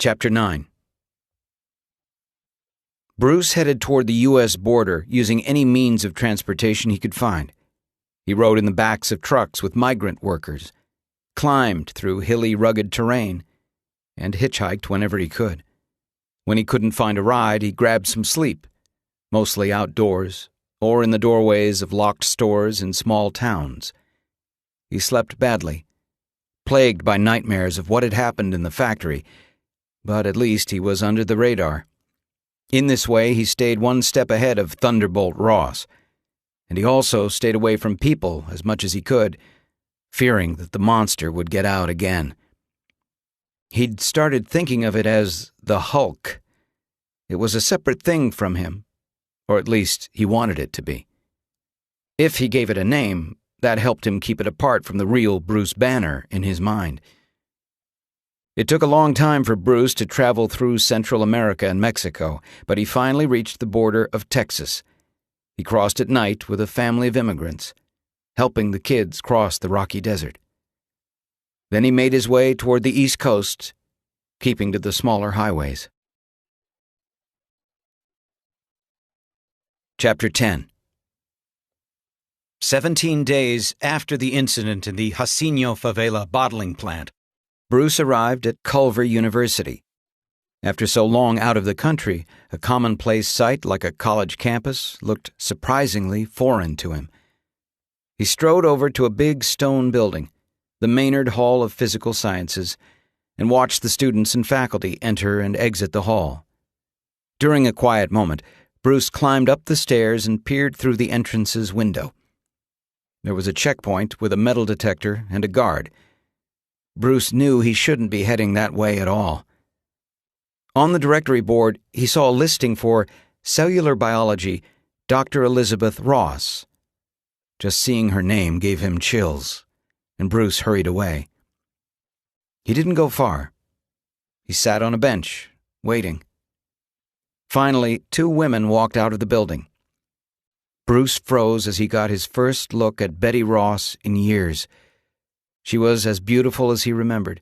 Chapter 9. Bruce headed toward the U.S. border using any means of transportation he could find. He rode in the backs of trucks with migrant workers, climbed through hilly, rugged terrain, and hitchhiked whenever he could. When he couldn't find a ride, he grabbed some sleep, mostly outdoors or in the doorways of locked stores in small towns. He slept badly, plagued by nightmares of what had happened in the factory, but at least he was under the radar. In this way, he stayed one step ahead of Thunderbolt Ross, and he also stayed away from people as much as he could, fearing that the monster would get out again. He'd started thinking of it as the Hulk. It was a separate thing from him, or at least he wanted it to be. If he gave it a name, that helped him keep it apart from the real Bruce Banner in his mind. It took a long time for Bruce to travel through Central America and Mexico, but he finally reached the border of Texas. He crossed at night with a family of immigrants, helping the kids cross the rocky desert. Then he made his way toward the East Coast, keeping to the smaller highways. Chapter 10. 17 days after the incident in the Jacinho Favela bottling plant, Bruce arrived at Culver University. After so long out of the country, a commonplace site like a college campus looked surprisingly foreign to him. He strode over to a big stone building, the Maynard Hall of Physical Sciences, and watched the students and faculty enter and exit the hall. During a quiet moment, Bruce climbed up the stairs and peered through the entrance's window. There was a checkpoint with a metal detector and a guard. Bruce knew he shouldn't be heading that way at all. On the directory board, he saw a listing for Cellular Biology, Dr. Elizabeth Ross. Just seeing her name gave him chills, and Bruce hurried away. He didn't go far. He sat on a bench, waiting. Finally, 2 women walked out of the building. Bruce froze as he got his first look at Betty Ross in years. She was as beautiful as he remembered,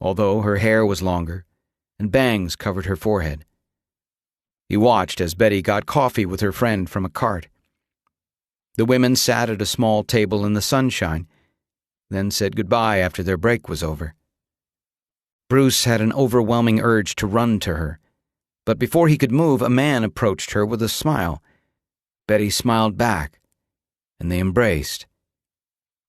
although her hair was longer, and bangs covered her forehead. He watched as Betty got coffee with her friend from a cart. The women sat at a small table in the sunshine, then said goodbye after their break was over. Bruce had an overwhelming urge to run to her, but before he could move, a man approached her with a smile. Betty smiled back, and they embraced.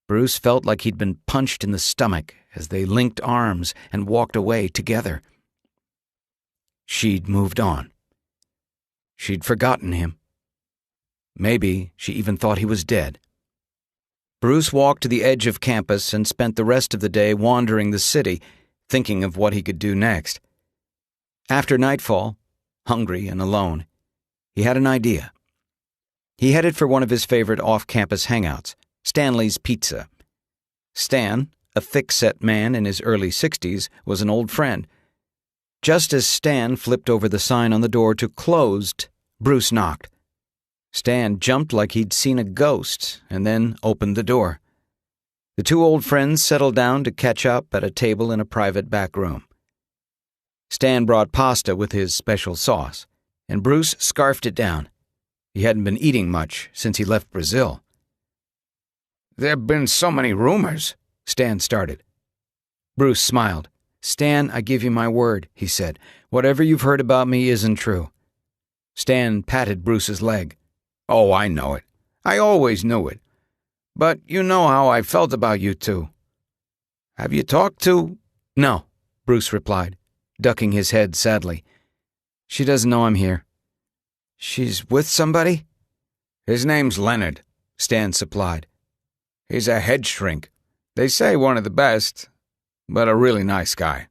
Bruce felt like he'd been punched in the stomach as they linked arms and walked away together. She'd moved on. She'd forgotten him. Maybe she even thought he was dead. Bruce walked to the edge of campus and spent the rest of the day wandering the city, thinking of what he could do next. After nightfall, hungry and alone, he had an idea. He headed for one of his favorite off-campus hangouts, Stanley's Pizza. Stan, a thick-set man in his early 60s, was an old friend. Just as Stan flipped over the sign on the door to closed, Bruce knocked. Stan jumped like he'd seen a ghost and then opened the door. The 2 old friends settled down to catch up at a table in a private back room. Stan brought pasta with his special sauce, and Bruce scarfed it down. He hadn't been eating much since he left Brazil. "There've been so many rumors," Stan started. Bruce smiled. "Stan, I give you my word," he said. "Whatever you've heard about me isn't true." Stan patted Bruce's leg. "Oh, I know it. I always knew it. But you know how I felt about you two. Have you talked to—" "No," Bruce replied, ducking his head sadly. "She doesn't know I'm here." "She's with somebody?" "His name's Leonard," Stan supplied. "He's a head shrink. They say one of the best, but a really nice guy.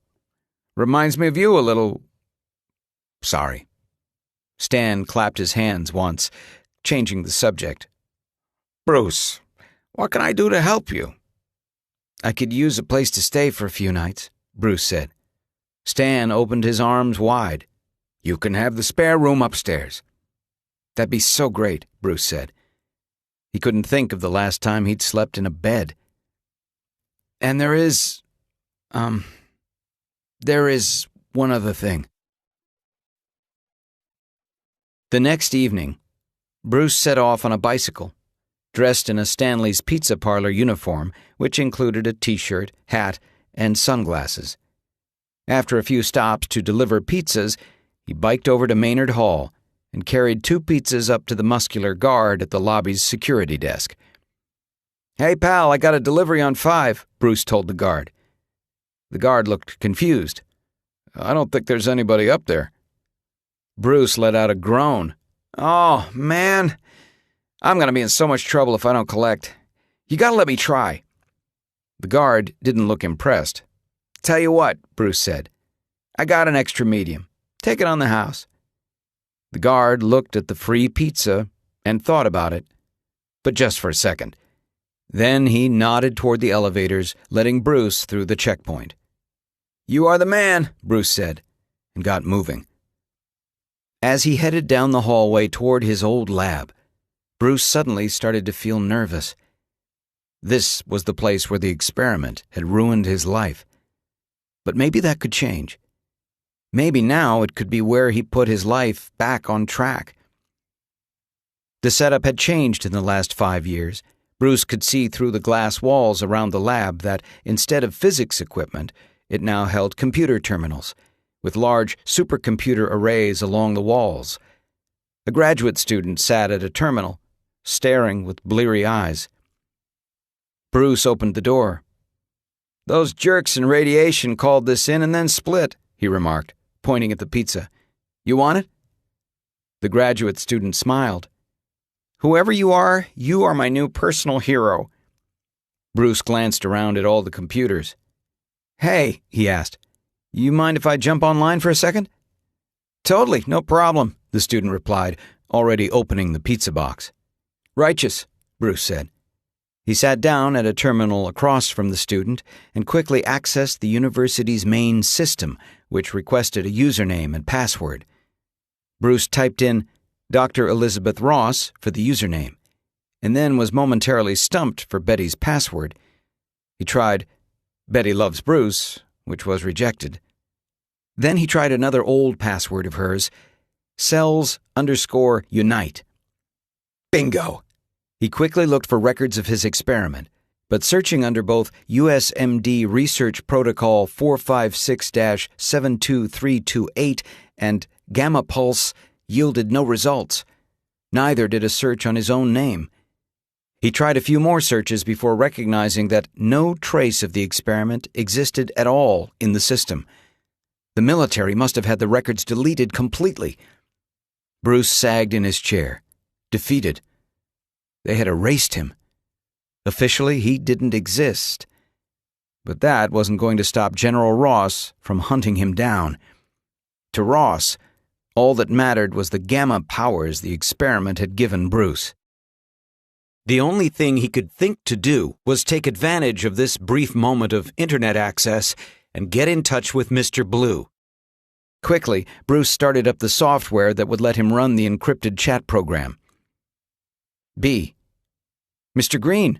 Reminds me of you a little. Sorry." Stan clapped his hands once, changing the subject. "Bruce, what can I do to help you?" "I could use a place to stay for a few nights," Bruce said. Stan opened his arms wide. "You can have the spare room upstairs." "That'd be so great," Bruce said. He couldn't think of the last time he'd slept in a bed. "And there is one other thing. The next evening, Bruce set off on a bicycle, dressed in a Stanley's Pizza Parlor uniform, which included a t-shirt, hat, and sunglasses. After a few stops to deliver pizzas, he biked over to Maynard Hall and carried 2 pizzas up to the muscular guard at the lobby's security desk. "Hey, pal, I got a delivery on 5, Bruce told the guard. The guard looked confused. "I don't think there's anybody up there." Bruce let out a groan. "Oh, man. I'm going to be in so much trouble if I don't collect. You got to let me try." The guard didn't look impressed. "Tell you what," Bruce said. "I got an extra medium. Take it on the house." The guard looked at the free pizza and thought about it, but just for a second. Then he nodded toward the elevators, letting Bruce through the checkpoint. "You are the man," Bruce said, and got moving. As he headed down the hallway toward his old lab, Bruce suddenly started to feel nervous. This was the place where the experiment had ruined his life. But maybe that could change. Maybe now it could be where he put his life back on track. The setup had changed in the last 5 years. Bruce could see through the glass walls around the lab that, instead of physics equipment, it now held computer terminals, with large supercomputer arrays along the walls. A graduate student sat at a terminal, staring with bleary eyes. Bruce opened the door. "Those jerks in radiation called this in and then split," he remarked, pointing at the pizza. "You want it?" The graduate student smiled. "Whoever you are my new personal hero." Bruce glanced around at all the computers. "Hey," he asked, "you mind if I jump online for a second?" "Totally, no problem," the student replied, already opening the pizza box. "Righteous," Bruce said. He sat down at a terminal across from the student and quickly accessed the university's main system, which requested a username and password. Bruce typed in Dr. Elizabeth Ross for the username, and then was momentarily stumped for Betty's password. He tried Betty Loves Bruce, which was rejected. Then he tried another old password of hers, cells_unite. Bingo! He quickly looked for records of his experiment, but searching under both USMD Research Protocol 456-72328 and Gamma Pulse yielded no results. Neither did a search on his own name. He tried a few more searches before recognizing that no trace of the experiment existed at all in the system. The military must have had the records deleted completely. Bruce sagged in his chair, defeated. They had erased him. Officially, he didn't exist. But that wasn't going to stop General Ross from hunting him down. To Ross, all that mattered was the gamma powers the experiment had given Bruce. The only thing he could think to do was take advantage of this brief moment of internet access and get in touch with Mr. Blue. Quickly, Bruce started up the software that would let him run the encrypted chat program. B. Mr. Green,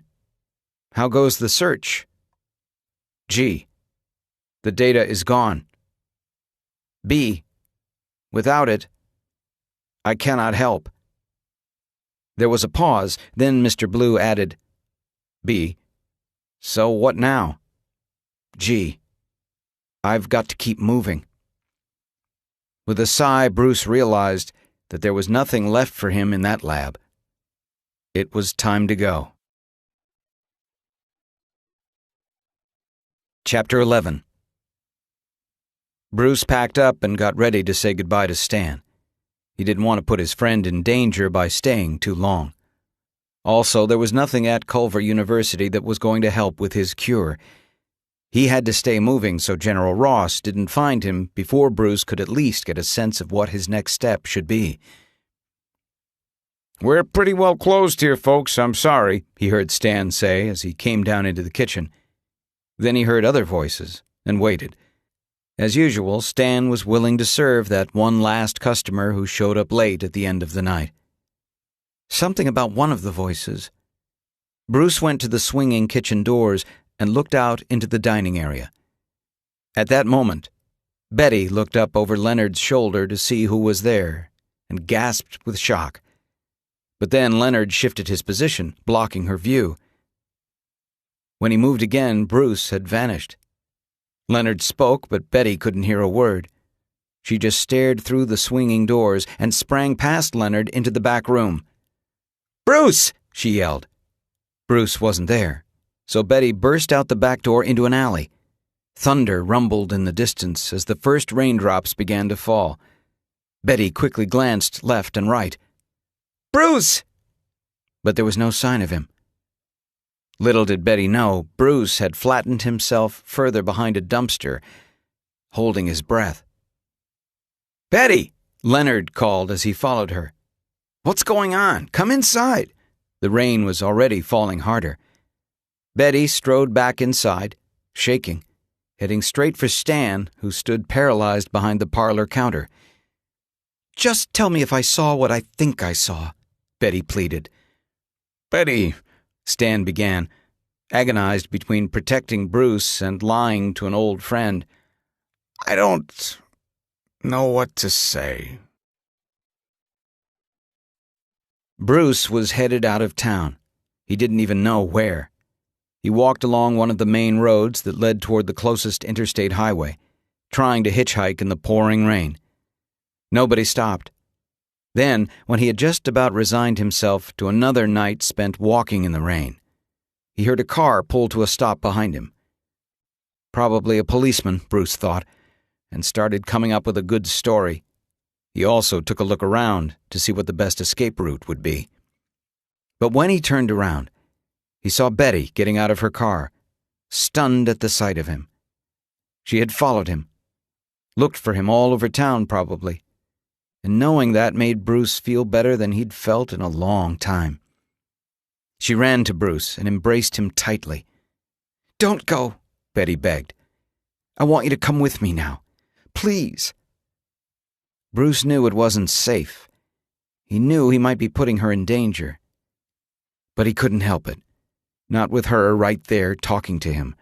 how goes the search? G. The data is gone. B. Without it, I cannot help. There was a pause, then Mr. Blue added, B. So what now? G. I've got to keep moving. With a sigh, Bruce realized that there was nothing left for him in that lab. It was time to go. Chapter 11. Bruce packed up and got ready to say goodbye to Stan. He didn't want to put his friend in danger by staying too long. Also, there was nothing at Culver University that was going to help with his cure. He had to stay moving so General Ross didn't find him before Bruce could at least get a sense of what his next step should be. "We're pretty well closed here, folks, I'm sorry," he heard Stan say as he came down into the kitchen. Then he heard other voices and waited. As usual, Stan was willing to serve that one last customer who showed up late at the end of the night. Something about one of the voices. Bruce went to the swinging kitchen doors and looked out into the dining area. At that moment, Betty looked up over Leonard's shoulder to see who was there and gasped with shock. But then Leonard shifted his position, blocking her view. When he moved again, Bruce had vanished. Leonard spoke, but Betty couldn't hear a word. She just stared through the swinging doors and sprang past Leonard into the back room. "Bruce!" she yelled. Bruce wasn't there, so Betty burst out the back door into an alley. Thunder rumbled in the distance as the first raindrops began to fall. Betty quickly glanced left and right. "Bruce!" But there was no sign of him. Little did Betty know, Bruce had flattened himself further behind a dumpster, holding his breath. "Betty!" Leonard called as he followed her. "What's going on? Come inside." The rain was already falling harder. Betty strode back inside, shaking, heading straight for Stan, who stood paralyzed behind the parlor counter. "Just tell me if I saw what I think I saw," Betty pleaded. "Betty," Stan began, agonized between protecting Bruce and lying to an old friend. "I don't know what to say." Bruce was headed out of town. He didn't even know where. He walked along one of the main roads that led toward the closest interstate highway, trying to hitchhike in the pouring rain. Nobody stopped. Then, when he had just about resigned himself to another night spent walking in the rain, he heard a car pull to a stop behind him. Probably a policeman, Bruce thought, and started coming up with a good story. He also took a look around to see what the best escape route would be. But when he turned around, he saw Betty getting out of her car, stunned at the sight of him. She had followed him, looked for him all over town probably, and knowing that made Bruce feel better than he'd felt in a long time. She ran to Bruce and embraced him tightly. "Don't go," Betty begged. "I want you to come with me now. Please." Bruce knew it wasn't safe. He knew he might be putting her in danger. But he couldn't help it, not with her right there talking to him,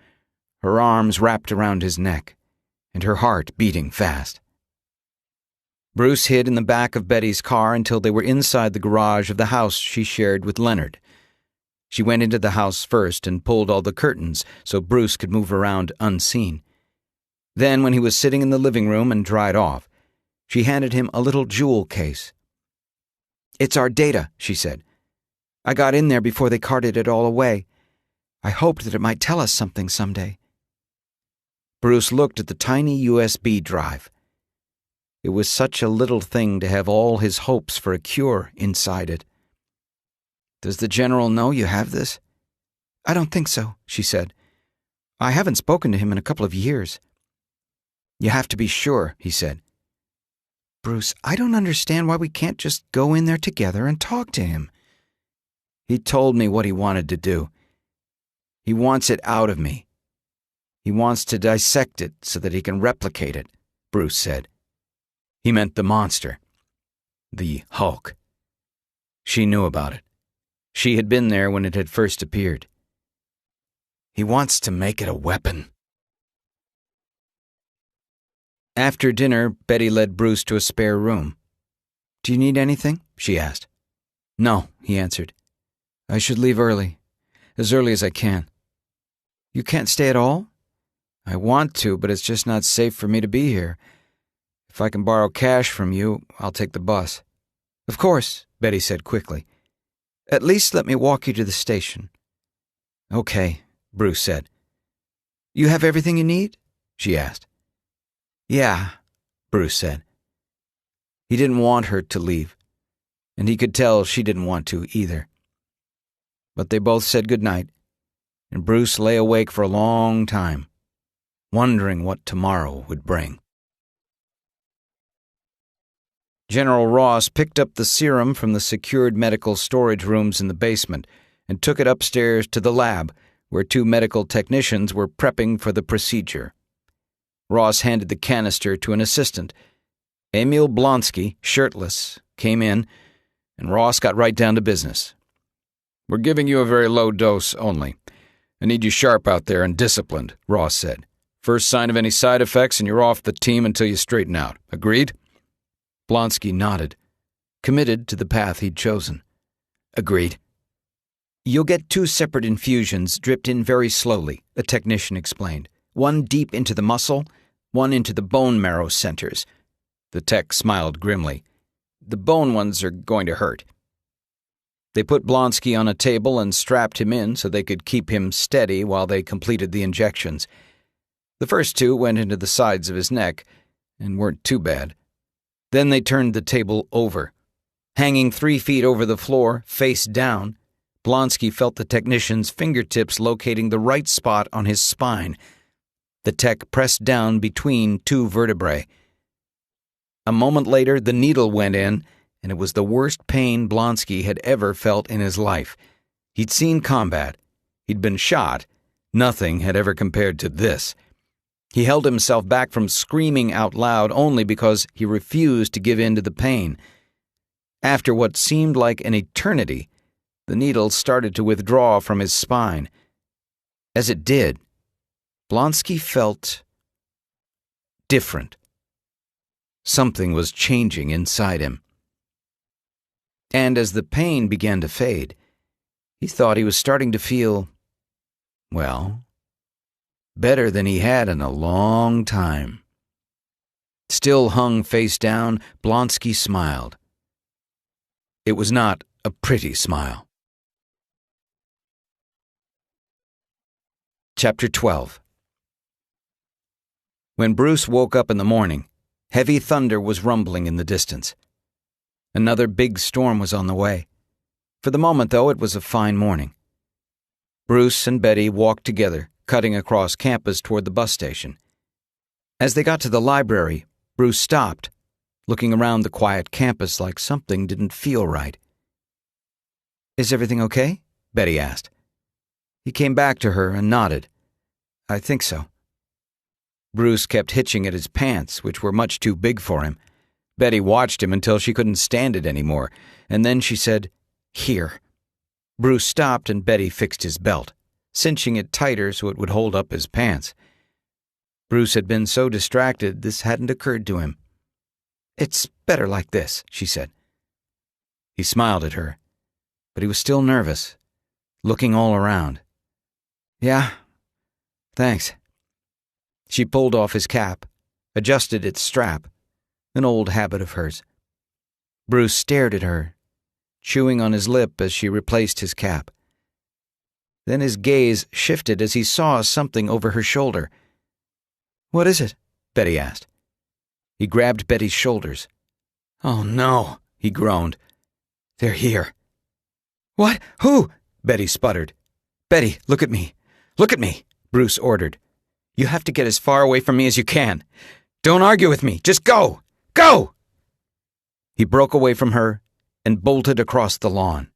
her arms wrapped around his neck, and her heart beating fast. Bruce hid in the back of Betty's car until they were inside the garage of the house she shared with Leonard. She went into the house first and pulled all the curtains so Bruce could move around unseen. Then, when he was sitting in the living room and dried off, she handed him a little jewel case. "It's our data," she said. "I got in there before they carted it all away. I hoped that it might tell us something someday." Bruce looked at the tiny USB drive. It was such a little thing to have all his hopes for a cure inside it. "Does the general know you have this?" "I don't think so," she said. "I haven't spoken to him in a couple of years." "You have to be sure," he said. "Bruce, I don't understand why we can't just go in there together and talk to him." "He told me what he wanted to do. He wants it out of me. He wants to dissect it so that he can replicate it," Bruce said. He meant the monster. The Hulk. She knew about it. She had been there when it had first appeared. "He wants to make it a weapon." After dinner, Betty led Bruce to a spare room. "Do you need anything?" she asked. "No," he answered. "I should leave early as I can." "You can't stay at all?" "I want to, but it's just not safe for me to be here. If I can borrow cash from you, I'll take the bus." "Of course," Betty said quickly. "At least let me walk you to the station." "Okay," Bruce said. "You have everything you need?" she asked. "Yeah," Bruce said. He didn't want her to leave, and he could tell she didn't want to either. But they both said goodnight, and Bruce lay awake for a long time, wondering what tomorrow would bring. General Ross picked up the serum from the secured medical storage rooms in the basement and took it upstairs to the lab, where 2 medical technicians were prepping for the procedure. Ross handed the canister to an assistant. Emil Blonsky, shirtless, came in, and Ross got right down to business. "We're giving you a very low dose only. I need you sharp out there and disciplined," Ross said. First sign of any side effects and you're off the team until you straighten out. Agreed? Blonsky nodded, committed to the path he'd chosen. Agreed. You'll get 2 separate infusions dripped in very slowly, the technician explained. One deep into the muscle, one into the bone marrow centers. The tech smiled grimly. The bone ones are going to hurt. They put Blonsky on a table and strapped him in so they could keep him steady while they completed the injections. The first 2 went into the sides of his neck and weren't too bad. Then they turned the table over. Hanging 3 feet over the floor, face down, Blonsky felt the technician's fingertips locating the right spot on his spine. The tech pressed down between 2 vertebrae. A moment later, the needle went in, and it was the worst pain Blonsky had ever felt in his life. He'd seen combat. He'd been shot. Nothing had ever compared to this. He held himself back from screaming out loud only because he refused to give in to the pain. After what seemed like an eternity, the needle started to withdraw from his spine. As it did, Blonsky felt different. Something was changing inside him. And as the pain began to fade, he thought he was starting to feel, well, better than he had in a long time. Still hung face down, Blonsky smiled. It was not a pretty smile. Chapter 12. When Bruce woke up in the morning, heavy thunder was rumbling in the distance. Another big storm was on the way. For the moment, though, it was a fine morning. Bruce and Betty walked together, cutting across campus toward the bus station. As they got to the library, Bruce stopped, looking around the quiet campus like something didn't feel right. "Is everything okay?" Betty asked. He came back to her and nodded. "I think so." Bruce kept hitching at his pants, which were much too big for him. Betty watched him until she couldn't stand it anymore, and then she said, "Here." Bruce stopped and Betty fixed his belt, cinching it tighter so it would hold up his pants. Bruce had been so distracted this hadn't occurred to him. "It's better like this," she said. He smiled at her, but he was still nervous, looking all around. "Yeah, thanks." She pulled off his cap, adjusted its strap, an old habit of hers. Bruce stared at her, chewing on his lip as she replaced his cap. Then his gaze shifted as he saw something over her shoulder. "What is it?" Betty asked. He grabbed Betty's shoulders. "Oh, no," he groaned. "They're here." "What? Who?" Betty sputtered. "Betty, look at me. Look at me," Bruce ordered. "You have to get as far away from me as you can. Don't argue with me. Just go. Go!" He broke away from her and bolted across the lawn.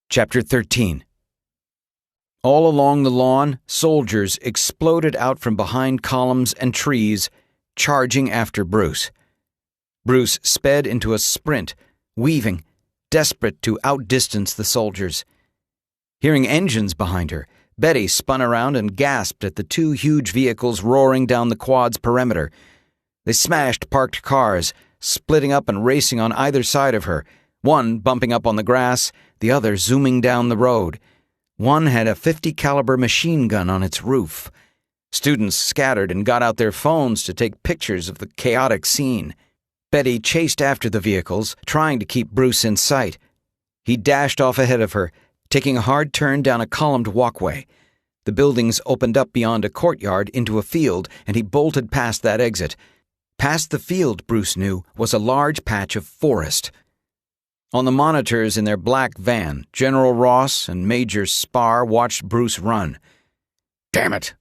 Chapter 13. All along the lawn, soldiers exploded out from behind columns and trees, charging after Bruce. Bruce sped into a sprint, weaving, desperate to outdistance the soldiers. Hearing engines behind her, Betty spun around and gasped at the 2 huge vehicles roaring down the quad's perimeter. They smashed parked cars, splitting up and racing on either side of her, one bumping up on the grass, the other zooming down the road. One had a .50 caliber machine gun on its roof. Students scattered and got out their phones to take pictures of the chaotic scene. Betty chased after the vehicles, trying to keep Bruce in sight. He dashed off ahead of her, taking a hard turn down a columned walkway. The buildings opened up beyond a courtyard into a field, and he bolted past that exit. Past the field, Bruce knew, was a large patch of forest. On the monitors in their black van, General Ross and Major Spar watched Bruce run. "Damn it!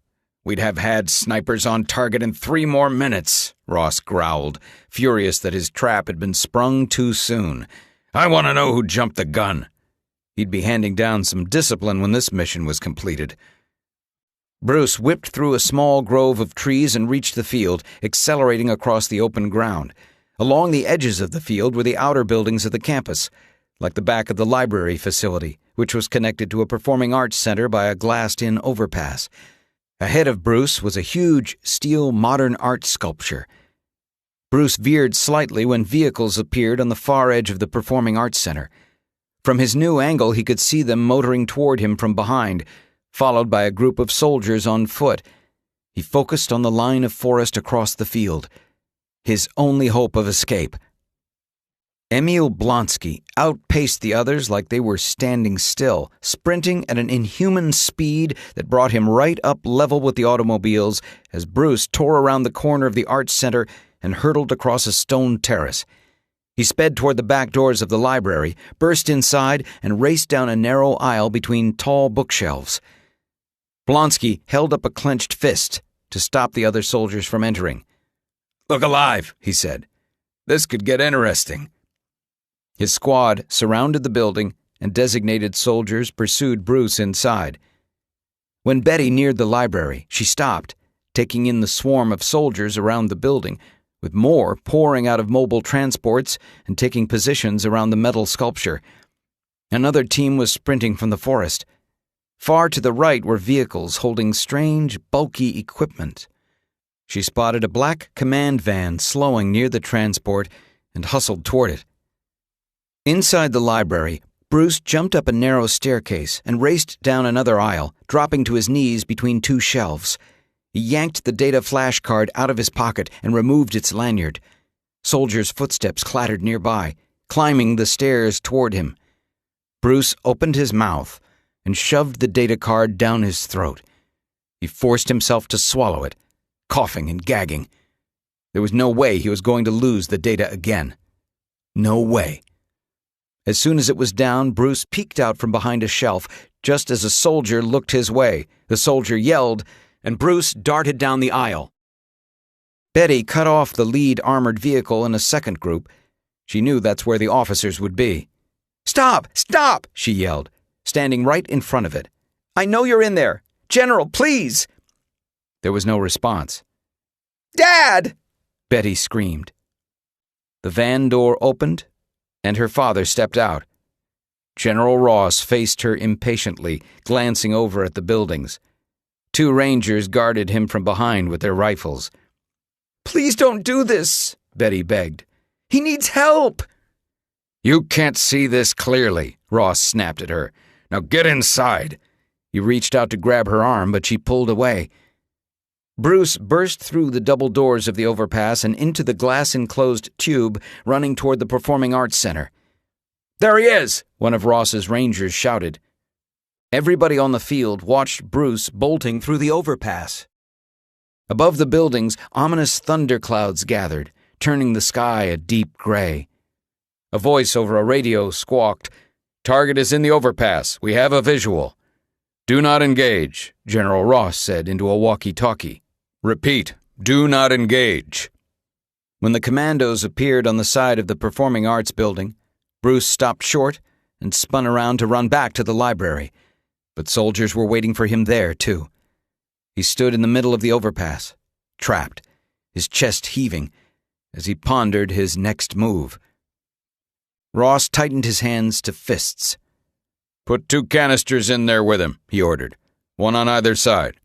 We'd have had snipers on target in 3 more minutes," Ross growled, furious that his trap had been sprung too soon. "I want to know who jumped the gun." He'd be handing down some discipline when this mission was completed. Bruce whipped through a small grove of trees and reached the field, accelerating across the open ground. Along the edges of the field were the outer buildings of the campus, like the back of the library facility, which was connected to a performing arts center by a glassed-in overpass. Ahead of Bruce was a huge steel modern art sculpture. Bruce veered slightly when vehicles appeared on the far edge of the performing arts center. From his new angle, he could see them motoring toward him from behind, followed by a group of soldiers on foot. He focused on the line of forest across the field, his only hope of escape. Emil Blonsky outpaced the others like they were standing still, sprinting at an inhuman speed that brought him right up level with the automobiles as Bruce tore around the corner of the arts center and hurtled across a stone terrace. He sped toward the back doors of the library, burst inside, and raced down a narrow aisle between tall bookshelves. Blonsky held up a clenched fist to stop the other soldiers from entering. "Look alive," he said. "This could get interesting." His squad surrounded the building, and designated soldiers pursued Bruce inside. When Betty neared the library, she stopped, taking in the swarm of soldiers around the building, with more pouring out of mobile transports and taking positions around the metal sculpture. Another team was sprinting from the forest. Far to the right were vehicles holding strange, bulky equipment. She spotted a black command van slowing near the transport and hustled toward it. Inside the library, Bruce jumped up a narrow staircase and raced down another aisle, dropping to his knees between two shelves. He yanked the data flash card out of his pocket and removed its lanyard. Soldiers' footsteps clattered nearby, climbing the stairs toward him. Bruce opened his mouth and shoved the data card down his throat. He forced himself to swallow it, coughing and gagging. There was no way he was going to lose the data again. No way. As soon as it was down, Bruce peeked out from behind a shelf just as a soldier looked his way. The soldier yelled, and Bruce darted down the aisle. Betty cut off the lead armored vehicle in a second group. She knew that's where the officers would be. "Stop! Stop!" she yelled, standing right in front of it. "I know you're in there. General, please!" There was no response. "Dad!" Betty screamed. The van door opened, and her father stepped out. General Ross faced her impatiently, glancing over at the buildings. Two Rangers guarded him from behind with their rifles. "Please don't do this," Betty begged. "He needs help." "You can't see this clearly," Ross snapped at her. "Now get inside." He reached out to grab her arm, but she pulled away. Bruce burst through the double doors of the overpass and into the glass-enclosed tube running toward the Performing Arts Center. "There he is!" one of Ross's Rangers shouted. Everybody on the field watched Bruce bolting through the overpass. Above the buildings, ominous thunderclouds gathered, turning the sky a deep gray. A voice over a radio squawked, "Target is in the overpass. We have a visual." "Do not engage," General Ross said into a walkie-talkie. "Repeat, do not engage." When the commandos appeared on the side of the Performing Arts building, Bruce stopped short and spun around to run back to the library. But soldiers were waiting for him there, too. He stood in the middle of the overpass, trapped, his chest heaving, as he pondered his next move. Ross tightened his hands to fists. "Put 2 canisters in there with him," he ordered. "One on either side."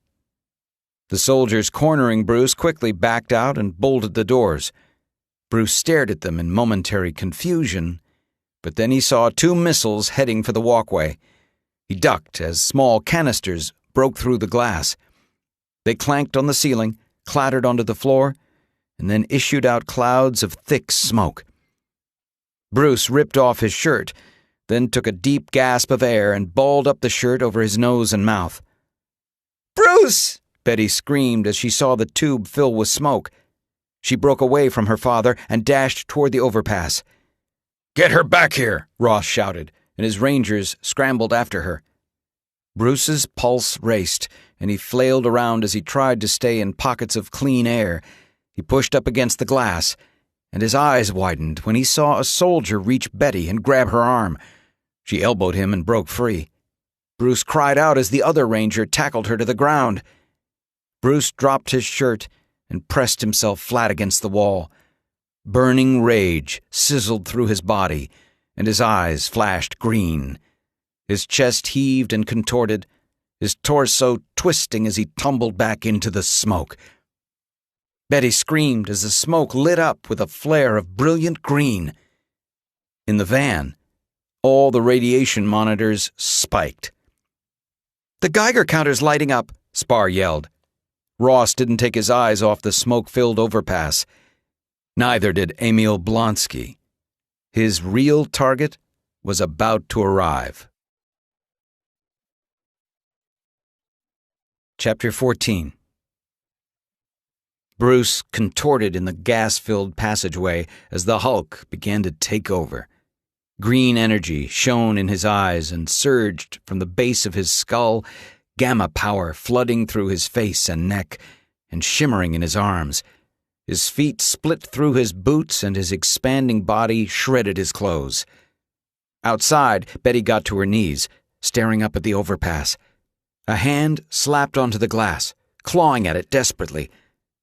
The soldiers cornering Bruce quickly backed out and bolted the doors. Bruce stared at them in momentary confusion, but then he saw 2 missiles heading for the walkway. He ducked as small canisters broke through the glass. They clanked on the ceiling, clattered onto the floor, and then issued out clouds of thick smoke. Bruce ripped off his shirt, then took a deep gasp of air and balled up the shirt over his nose and mouth. "Bruce!" Betty screamed as she saw the tube fill with smoke. She broke away from her father and dashed toward the overpass. "Get her back here!" Ross shouted, and his Rangers scrambled after her. Bruce's pulse raced, and he flailed around as he tried to stay in pockets of clean air. He pushed up against the glass, and his eyes widened when he saw a soldier reach Betty and grab her arm. She elbowed him and broke free. Bruce cried out as the other Ranger tackled her to the ground. Bruce dropped his shirt and pressed himself flat against the wall. Burning rage sizzled through his body, and his eyes flashed green. His chest heaved and contorted, his torso twisting as he tumbled back into the smoke. Betty screamed as the smoke lit up with a flare of brilliant green. In the van, all the radiation monitors spiked. "The Geiger counter's lighting up," Spar yelled. Ross didn't take his eyes off the smoke-filled overpass. Neither did Emil Blonsky. His real target was about to arrive. Chapter 14. Bruce contorted in the gas-filled passageway as the Hulk began to take over. Green energy shone in his eyes and surged from the base of his skull, gamma power flooding through his face and neck and shimmering in his arms. His feet split through his boots and his expanding body shredded his clothes. Outside, Betty got to her knees, staring up at the overpass. A hand slapped onto the glass, clawing at it desperately.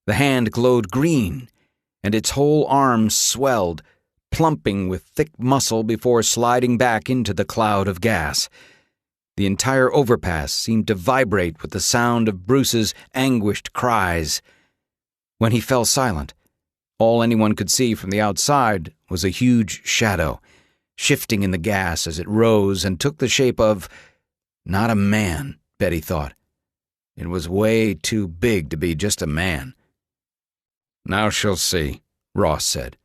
The hand glowed green, and its whole arm swelled, plumping with thick muscle before sliding back into the cloud of gas. The entire overpass seemed to vibrate with the sound of Bruce's anguished cries. When he fell silent, all anyone could see from the outside was a huge shadow, shifting in the gas as it rose and took the shape of... not a man, Betty thought. It was way too big to be just a man. "Now she'll see," Ross said.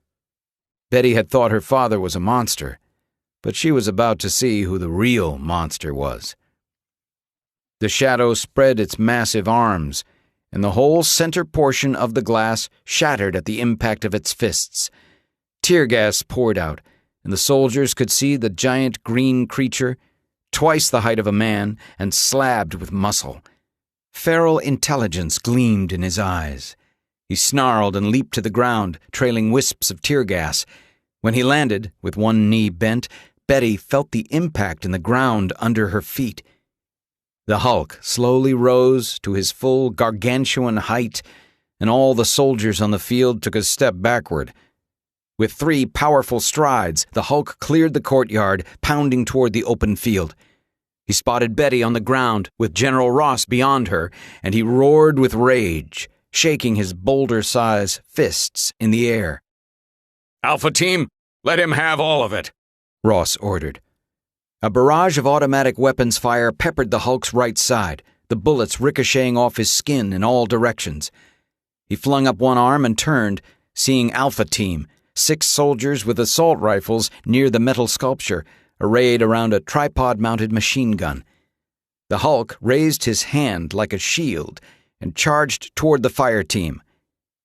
Betty had thought her father was a monster, but she was about to see who the real monster was. The shadow spread its massive arms, and the whole center portion of the glass shattered at the impact of its fists. Tear gas poured out, and the soldiers could see the giant green creature, twice the height of a man and slabbed with muscle. Feral intelligence gleamed in his eyes. He snarled and leaped to the ground, trailing wisps of tear gas. When he landed, with one knee bent, Betty felt the impact in the ground under her feet. The Hulk slowly rose to his full gargantuan height, and all the soldiers on the field took a step backward. With 3 powerful strides, the Hulk cleared the courtyard, pounding toward the open field. He spotted Betty on the ground, with General Ross beyond her, and he roared with rage, shaking his boulder-sized fists in the air. "Alpha Team, let him have all of it," Ross ordered. A barrage of automatic weapons fire peppered the Hulk's right side, the bullets ricocheting off his skin in all directions. He flung up one arm and turned, seeing Alpha Team, 6 soldiers with assault rifles near the metal sculpture, arrayed around a tripod-mounted machine gun. The Hulk raised his hand like a shield and charged toward the fire team.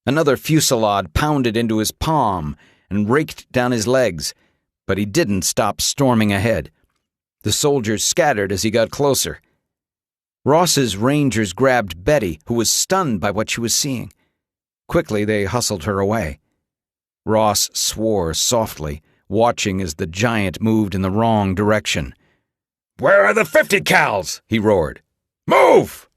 Another fusillade pounded into his palm and raked down his legs, but he didn't stop storming ahead. The soldiers scattered as he got closer. Ross's Rangers grabbed Betty, who was stunned by what she was seeing. Quickly, they hustled her away. Ross swore softly, watching as the giant moved in the wrong direction. "Where are the 50 cals?" he roared. "Move!"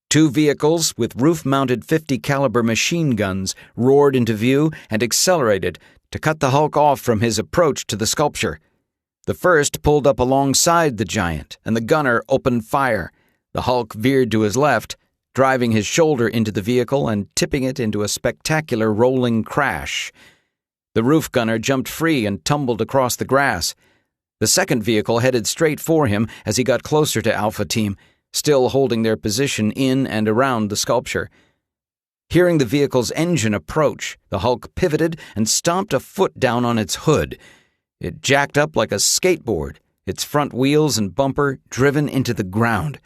2 vehicles with roof-mounted 50 caliber machine guns roared into view and accelerated to cut the Hulk off from his approach to the sculpture. The first pulled up alongside the giant, and the gunner opened fire. The Hulk veered to his left, driving his shoulder into the vehicle and tipping it into a spectacular rolling crash. The roof gunner jumped free and tumbled across the grass. The second vehicle headed straight for him as he got closer to Alpha Team, still holding their position in and around the sculpture. Hearing the vehicle's engine approach, the Hulk pivoted and stomped a foot down on its hood. It jacked up like a skateboard, its front wheels and bumper driven into the ground.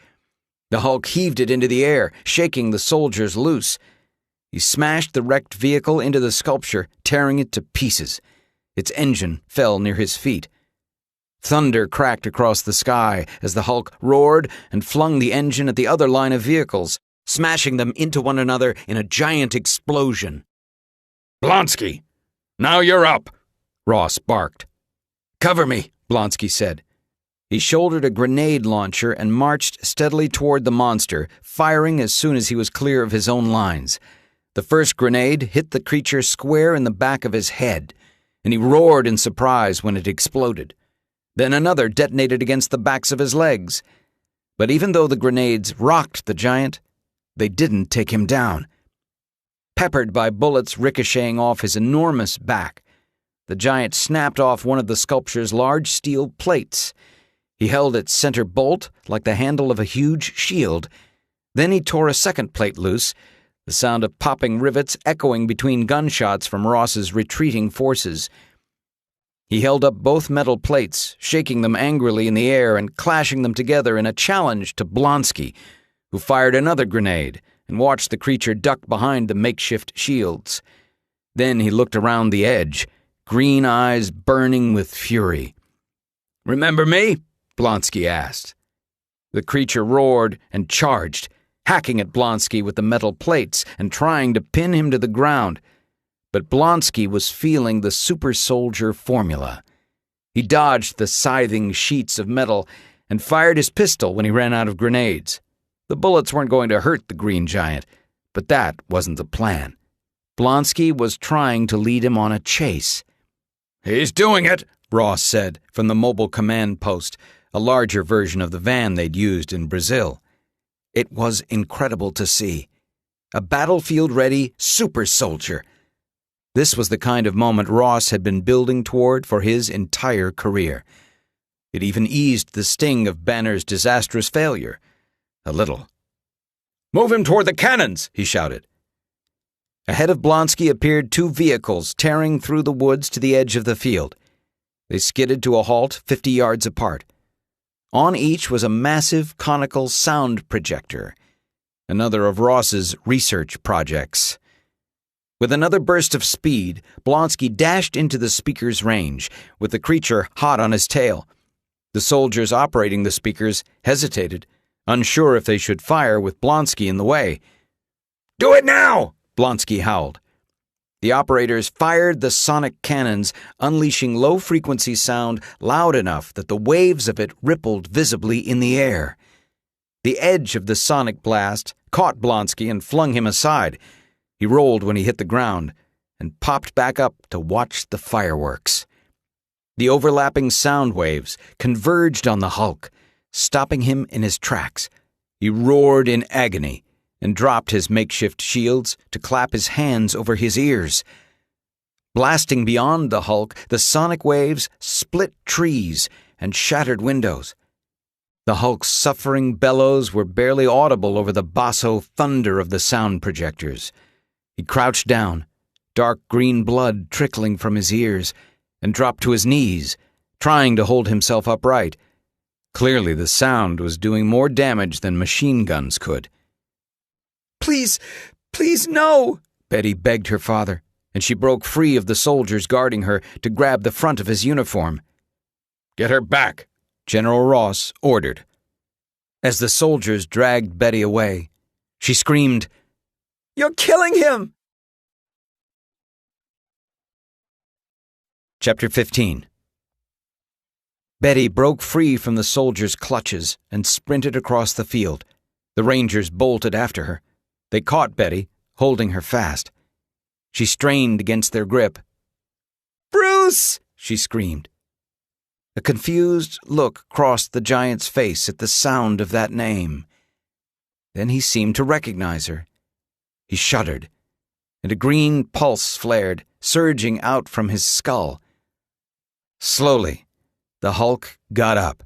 The Hulk heaved it into the air, shaking the soldiers loose. He smashed the wrecked vehicle into the sculpture, tearing it to pieces. Its engine fell near his feet. Thunder cracked across the sky as the Hulk roared and flung the engine at the other line of vehicles, smashing them into one another in a giant explosion. "Blonsky, now you're up," Ross barked. "Cover me," Blonsky said. He shouldered a grenade launcher and marched steadily toward the monster, firing as soon as he was clear of his own lines. The first grenade hit the creature square in the back of his head, and he roared in surprise when it exploded. Then another detonated against the backs of his legs. But even though the grenades rocked the giant, they didn't take him down. Peppered by bullets ricocheting off his enormous back, the giant snapped off one of the sculpture's large steel plates. He held its center bolt like the handle of a huge shield. Then he tore a second plate loose, the sound of popping rivets echoing between gunshots from Ross's retreating forces. He held up both metal plates, shaking them angrily in the air and clashing them together in a challenge to Blonsky, who fired another grenade and watched the creature duck behind the makeshift shields. Then he looked around the edge, green eyes burning with fury. "Remember me?" Blonsky asked. The creature roared and charged, hacking at Blonsky with the metal plates and trying to pin him to the ground. But Blonsky was feeling the super soldier formula. He dodged the scything sheets of metal and fired his pistol when he ran out of grenades. The bullets weren't going to hurt the green giant, but that wasn't the plan. Blonsky was trying to lead him on a chase. "He's doing it," Ross said from the mobile command post, a larger version of the van they'd used in Brazil. It was incredible to see. A battlefield-ready super soldier. This was the kind of moment Ross had been building toward for his entire career. It even eased the sting of Banner's disastrous failure. A little. "Move him toward the cannons!" he shouted. Ahead of Blonsky appeared two vehicles tearing through the woods to the edge of the field. They skidded to a halt 50 yards apart. On each was a massive conical sound projector, another of Ross's research projects. With another burst of speed, Blonsky dashed into the speaker's range, with the creature hot on his tail. The soldiers operating the speakers hesitated, unsure if they should fire with Blonsky in the way. "Do it now!" Blonsky howled. The operators fired the sonic cannons, unleashing low-frequency sound loud enough that the waves of it rippled visibly in the air. The edge of the sonic blast caught Blonsky and flung him aside. He rolled when he hit the ground and popped back up to watch the fireworks. The overlapping sound waves converged on the Hulk, stopping him in his tracks. He roared in agony and dropped his makeshift shields to clap his hands over his ears. Blasting beyond the Hulk, the sonic waves split trees and shattered windows. The Hulk's suffering bellows were barely audible over the basso thunder of the sound projectors. He crouched down, dark green blood trickling from his ears, and dropped to his knees, trying to hold himself upright. Clearly the sound was doing more damage than machine guns could. "Please, please, no!" Betty begged her father, and she broke free of the soldiers guarding her to grab the front of his uniform. "Get her back," General Ross ordered. As the soldiers dragged Betty away, she screamed, "You're killing him!" Chapter 15. Betty broke free from the soldiers' clutches and sprinted across the field. The Rangers bolted after her. They caught Betty, holding her fast. She strained against their grip. "Bruce!" she screamed. A confused look crossed the giant's face at the sound of that name. Then he seemed to recognize her. He shuddered, and a green pulse flared, surging out from his skull. Slowly, the Hulk got up,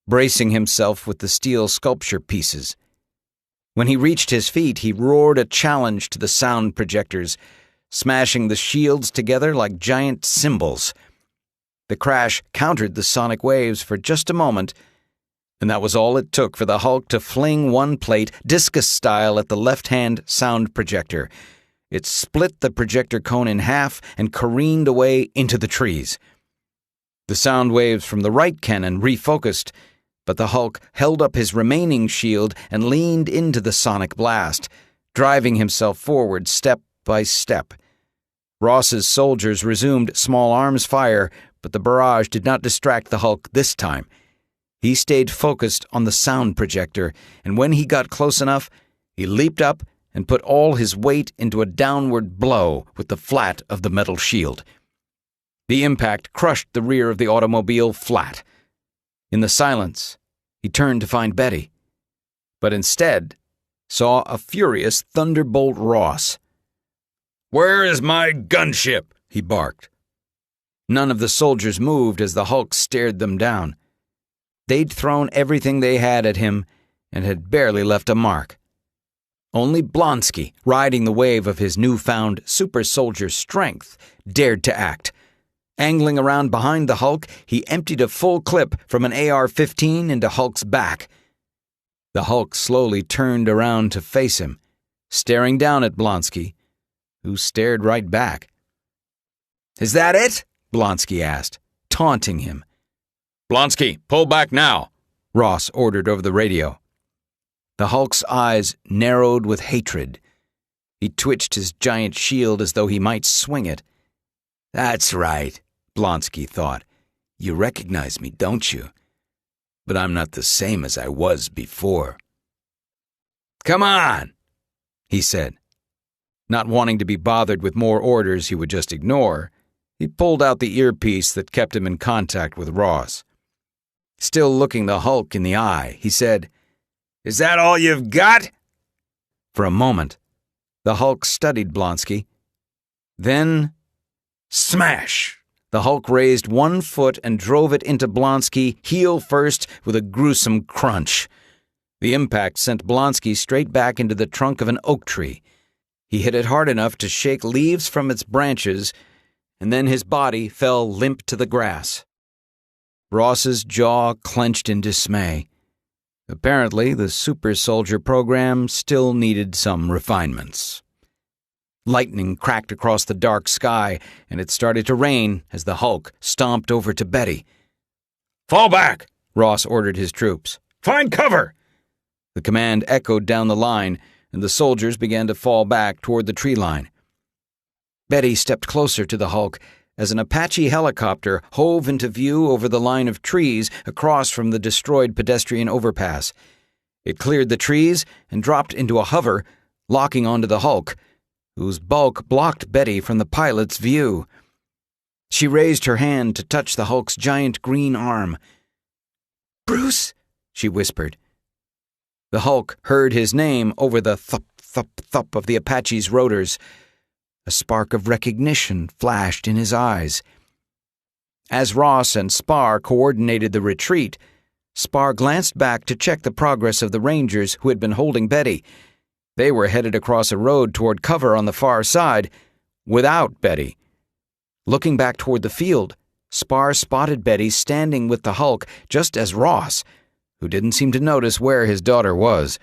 bracing himself with the steel sculpture pieces. When he reached his feet, he roared a challenge to the sound projectors, smashing the shields together like giant cymbals. The crash countered the sonic waves for just a moment, and that was all it took for the Hulk to fling one plate discus style at the left-hand sound projector. It split the projector cone in half and careened away into the trees. The sound waves from the right cannon refocused, but the Hulk held up his remaining shield and leaned into the sonic blast, driving himself forward step by step. Ross's soldiers resumed small arms fire, but the barrage did not distract the Hulk this time. He stayed focused on the sound projector, and when he got close enough, he leaped up and put all his weight into a downward blow with the flat of the metal shield. The impact crushed the rear of the automobile flat, In the silence, he turned to find Betty, but instead saw a furious Thunderbolt Ross. "Where is my gunship?" he barked. None of the soldiers moved as the Hulk stared them down. They'd thrown everything they had at him and had barely left a mark. Only Blonsky, riding the wave of his newfound super-soldier strength, dared to act. Angling around behind the Hulk, he emptied a full clip from an AR-15 into Hulk's back. The Hulk slowly turned around to face him, staring down at Blonsky, who stared right back. "Is that it?" Blonsky asked, taunting him. "Blonsky, pull back now," Ross ordered over the radio. The Hulk's eyes narrowed with hatred. He twitched his giant shield as though he might swing it. "That's right," Blonsky thought. "You recognize me, don't you? But I'm not the same as I was before." "Come on," he said. Not wanting to be bothered with more orders he would just ignore, he pulled out the earpiece that kept him in contact with Ross. Still looking the Hulk in the eye, he said, "Is that all you've got?" For a moment, the Hulk studied Blonsky. Then, smash! The Hulk raised one foot and drove it into Blonsky, heel first, with a gruesome crunch. The impact sent Blonsky straight back into the trunk of an oak tree. He hit it hard enough to shake leaves from its branches, and then his body fell limp to the grass. Ross's jaw clenched in dismay. Apparently, the super-soldier program still needed some refinements. Lightning cracked across the dark sky, and it started to rain as the Hulk stomped over to Betty. "Fall back!" Ross ordered his troops. "Find cover!" The command echoed down the line, and the soldiers began to fall back toward the tree line. Betty stepped closer to the Hulk as an Apache helicopter hove into view over the line of trees across from the destroyed pedestrian overpass. It cleared the trees and dropped into a hover, locking onto the Hulk, whose bulk blocked Betty from the pilot's view. She raised her hand to touch the Hulk's giant green arm. "Bruce," she whispered. The Hulk heard his name over the thup, thup, thup of the Apache's rotors. A spark of recognition flashed in his eyes. As Ross and Spar coordinated the retreat, Spar glanced back to check the progress of the Rangers who had been holding Betty. They were headed across a road toward cover on the far side, without Betty. Looking back toward the field, Spar spotted Betty standing with the Hulk just as Ross, who didn't seem to notice where his daughter was,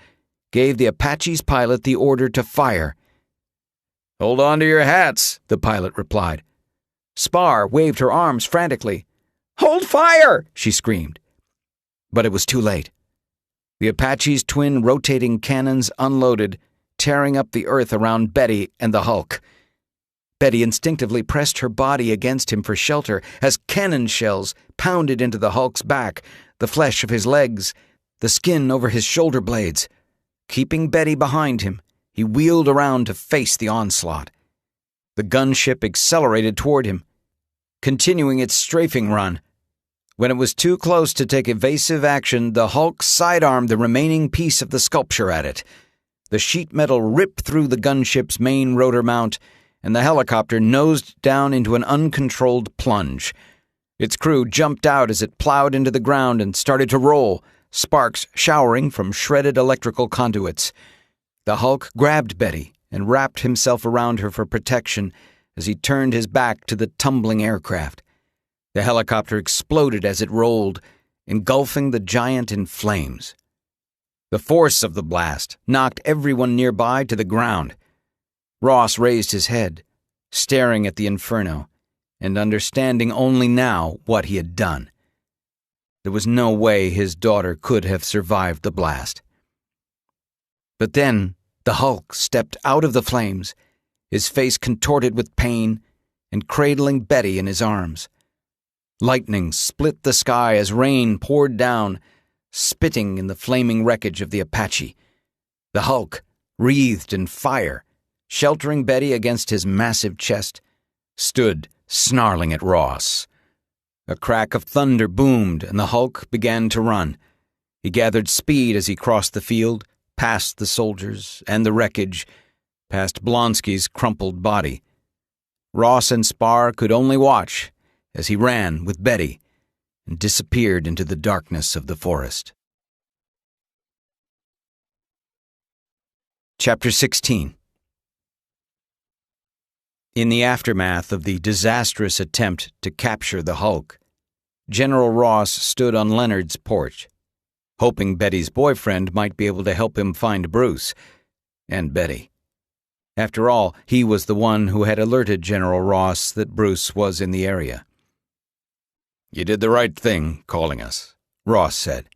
gave the Apache's pilot the order to fire. "Hold on to your hats," the pilot replied. Spar waved her arms frantically. "Hold fire!" she screamed. But it was too late. The Apache's twin rotating cannons unloaded, tearing up the earth around Betty and the Hulk. Betty instinctively pressed her body against him for shelter as cannon shells pounded into the Hulk's back, the flesh of his legs, the skin over his shoulder blades. Keeping Betty behind him, he wheeled around to face the onslaught. The gunship accelerated toward him, continuing its strafing run. When it was too close to take evasive action, the Hulk sidearmed the remaining piece of the sculpture at it. The sheet metal ripped through the gunship's main rotor mount, and the helicopter nosed down into an uncontrolled plunge. Its crew jumped out as it plowed into the ground and started to roll, sparks showering from shredded electrical conduits. The Hulk grabbed Betty and wrapped himself around her for protection as he turned his back to the tumbling aircraft. The helicopter exploded as it rolled, engulfing the giant in flames. The force of the blast knocked everyone nearby to the ground. Ross raised his head, staring at the inferno, and understanding only now what he had done. There was no way his daughter could have survived the blast. But then the Hulk stepped out of the flames, his face contorted with pain, and cradling Betty in his arms. Lightning split the sky as rain poured down, spitting in the flaming wreckage of the Apache. The Hulk, wreathed in fire, sheltering Betty against his massive chest, stood snarling at Ross. A crack of thunder boomed, and the Hulk began to run. He gathered speed as he crossed the field, past the soldiers and the wreckage, past Blonsky's crumpled body. Ross and Spar could only watch as he ran with Betty and disappeared into the darkness of the forest. Chapter 16. In the aftermath of the disastrous attempt to capture the Hulk, General Ross stood on Leonard's porch, hoping Betty's boyfriend might be able to help him find Bruce and Betty. After all, he was the one who had alerted General Ross that Bruce was in the area. "You did the right thing calling us," Ross said.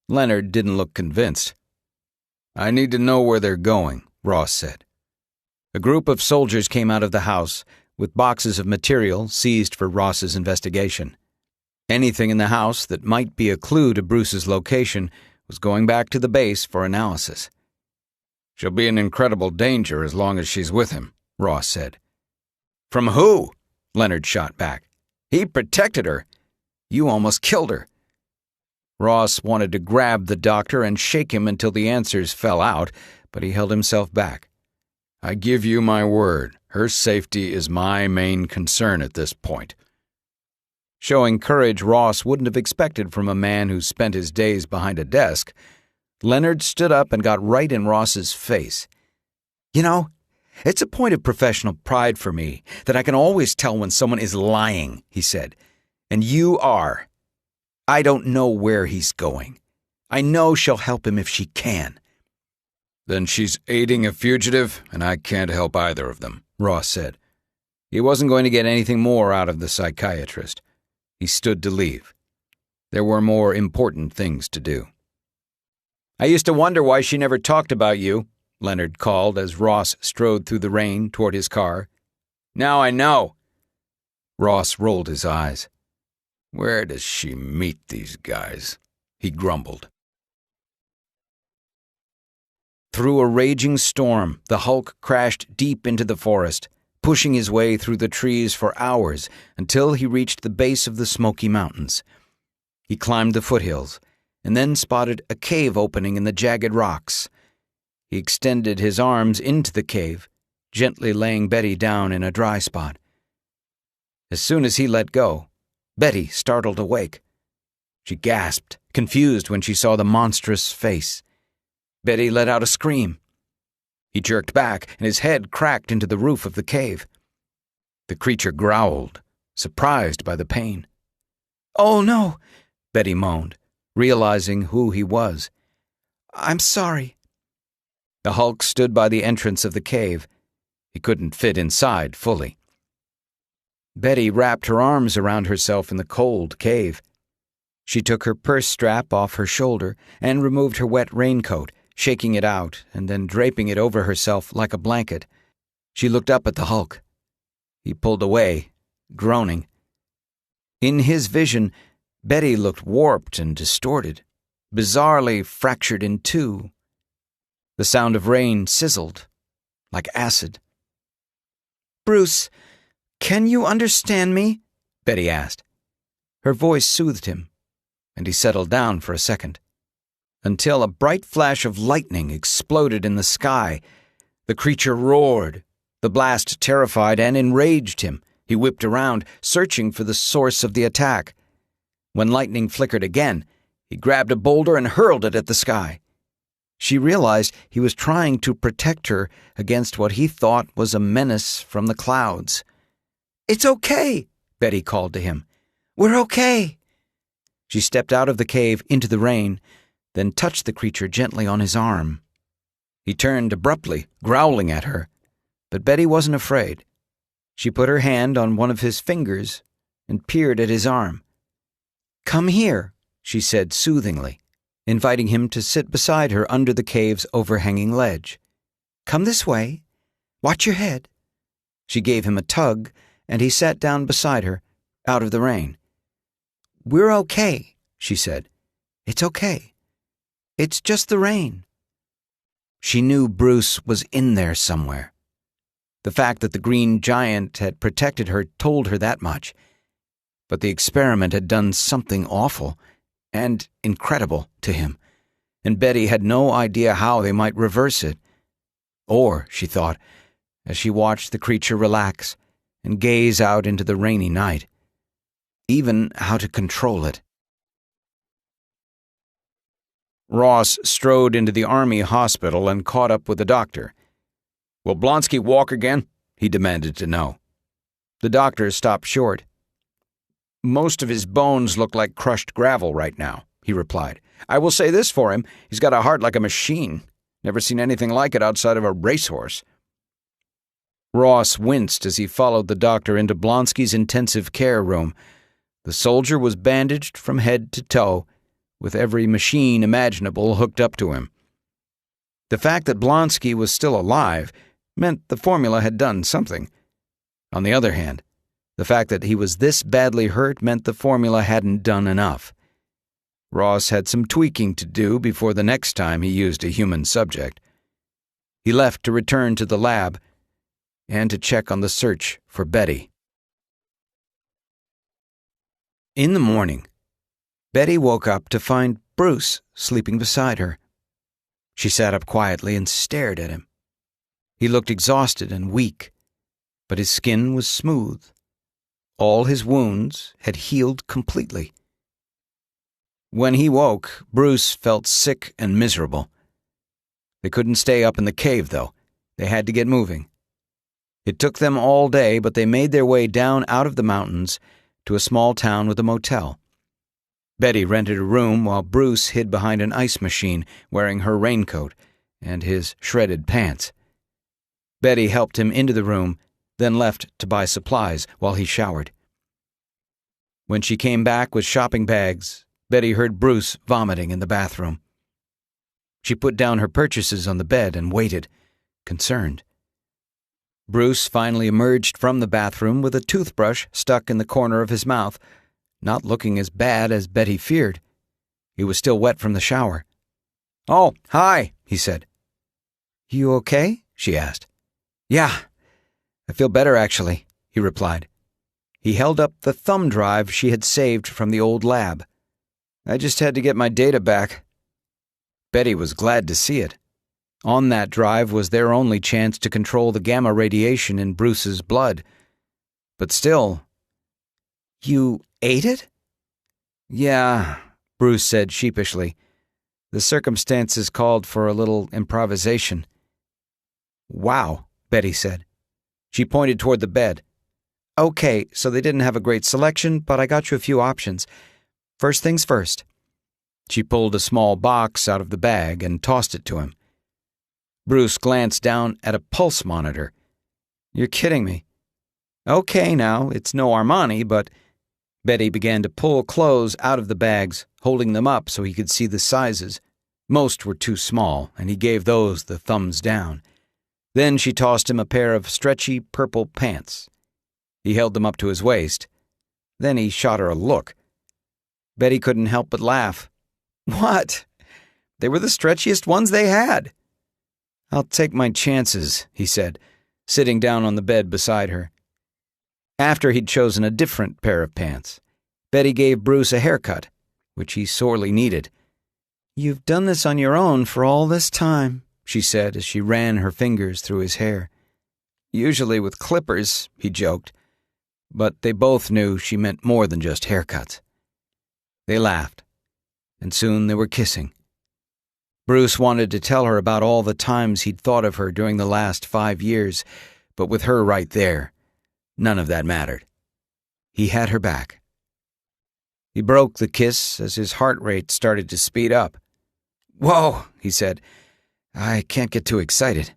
Leonard didn't look convinced. "I need to know where they're going," Ross said. A group of soldiers came out of the house with boxes of material seized for Ross's investigation. Anything in the house that might be a clue to Bruce's location was going back to the base for analysis. "She'll be in incredible danger as long as she's with him," Ross said. "From who?" Leonard shot back. "He protected her. You almost killed her." Ross wanted to grab the doctor and shake him until the answers fell out, but he held himself back. "I give you my word, her safety is my main concern at this point." Showing courage Ross wouldn't have expected from a man who spent his days behind a desk, Leonard stood up and got right in Ross's face. "You know, it's a point of professional pride for me that I can always tell when someone is lying," he said. "And you are. I don't know where he's going. I know she'll help him if she can." "Then she's aiding a fugitive, and I can't help either of them," Ross said. He wasn't going to get anything more out of the psychiatrist. He stood to leave. There were more important things to do. "I used to wonder why she never talked about you," Leonard called as Ross strode through the rain toward his car. "Now I know." Ross rolled his eyes. "Where does she meet these guys?" he grumbled. Through a raging storm, the Hulk crashed deep into the forest, pushing his way through the trees for hours until he reached the base of the Smoky Mountains. He climbed the foothills and then spotted a cave opening in the jagged rocks. He extended his arms into the cave, gently laying Betty down in a dry spot. As soon as he let go, Betty startled awake. She gasped, confused when she saw the monstrous face. Betty let out a scream. He jerked back, and his head cracked into the roof of the cave. The creature growled, surprised by the pain. "Oh, no," Betty moaned, realizing who he was. "I'm sorry." The Hulk stood by the entrance of the cave. He couldn't fit inside fully. Betty wrapped her arms around herself in the cold cave. She took her purse strap off her shoulder and removed her wet raincoat, shaking it out and then draping it over herself like a blanket. She looked up at the Hulk. He pulled away, groaning. In his vision, Betty looked warped and distorted, bizarrely fractured in two. The sound of rain sizzled, like acid. "Bruce, can you understand me?" Betty asked. Her voice soothed him, and he settled down for a second, until a bright flash of lightning exploded in the sky. The creature roared. The blast terrified and enraged him. He whipped around, searching for the source of the attack. When lightning flickered again, he grabbed a boulder and hurled it at the sky. She realized he was trying to protect her against what he thought was a menace from the clouds. "It's okay," Betty called to him. "We're okay." She stepped out of the cave into the rain, then touched the creature gently on his arm. He turned abruptly, growling at her, but Betty wasn't afraid. She put her hand on one of his fingers and peered at his arm. "Come here," she said soothingly, inviting him to sit beside her under the cave's overhanging ledge. "Come this way. Watch your head." She gave him a tug, and he sat down beside her, out of the rain. "We're okay," she said. "It's okay. It's just the rain." She knew Bruce was in there somewhere. The fact that the green giant had protected her told her that much. But the experiment had done something awful and incredible to him, and Betty had no idea how they might reverse it. Or, she thought, as she watched the creature relax and gaze out into the rainy night, even how to control it. Ross strode into the army hospital and caught up with the doctor. "Will Blonsky walk again?" he demanded to know. The doctor stopped short. "Most of his bones look like crushed gravel right now," he replied. "I will say this for him, he's got a heart like a machine. Never seen anything like it outside of a racehorse." Ross winced as he followed the doctor into Blonsky's intensive care room. The soldier was bandaged from head to toe, with every machine imaginable hooked up to him. The fact that Blonsky was still alive meant the formula had done something. On the other hand, the fact that he was this badly hurt meant the formula hadn't done enough. Ross had some tweaking to do before the next time he used a human subject. He left to return to the lab and to check on the search for Betty. In the morning, Betty woke up to find Bruce sleeping beside her. She sat up quietly and stared at him. He looked exhausted and weak, but his skin was smooth. All his wounds had healed completely. When he woke, Bruce felt sick and miserable. They couldn't stay up in the cave, though. They had to get moving. It took them all day, but they made their way down out of the mountains to a small town with a motel. Betty rented a room while Bruce hid behind an ice machine, wearing her raincoat and his shredded pants. Betty helped him into the room, then left to buy supplies while he showered. When she came back with shopping bags, Betty heard Bruce vomiting in the bathroom. She put down her purchases on the bed and waited, concerned. Bruce finally emerged from the bathroom with a toothbrush stuck in the corner of his mouth, not looking as bad as Betty feared. He was still wet from the shower. "Oh, hi," he said. "You okay?" she asked. "Yeah, I feel better, actually," he replied. He held up the thumb drive she had saved from the old lab. "I just had to get my data back." Betty was glad to see it. On that drive was their only chance to control the gamma radiation in Bruce's blood. But still... "You ate it?" "Yeah," Bruce said sheepishly. "The circumstances called for a little improvisation." "Wow," Betty said. She pointed toward the bed. "Okay, so they didn't have a great selection, but I got you a few options. First things first." She pulled a small box out of the bag and tossed it to him. Bruce glanced down at a pulse monitor. "You're kidding me." "Okay, now, it's no Armani, but..." Betty began to pull clothes out of the bags, holding them up so he could see the sizes. Most were too small, and he gave those the thumbs down. Then she tossed him a pair of stretchy purple pants. He held them up to his waist. Then he shot her a look. Betty couldn't help but laugh. "What? They were the stretchiest ones they had." "I'll take my chances," he said, sitting down on the bed beside her. After he'd chosen a different pair of pants, Betty gave Bruce a haircut, which he sorely needed. "You've done this on your own for all this time," she said as she ran her fingers through his hair. "Usually with clippers," he joked, but they both knew she meant more than just haircuts. They laughed, and soon they were kissing. Bruce wanted to tell her about all the times he'd thought of her during the last 5 years, but with her right there, none of that mattered. He had her back. He broke the kiss as his heart rate started to speed up. "Whoa," he said. "I can't get too excited."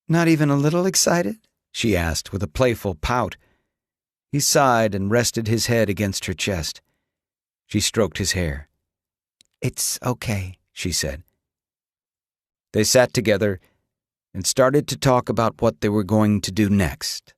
"Not even a little excited?" she asked with a playful pout. He sighed and rested his head against her chest. She stroked his hair. "It's okay," she said. They sat together and started to talk about what they were going to do next.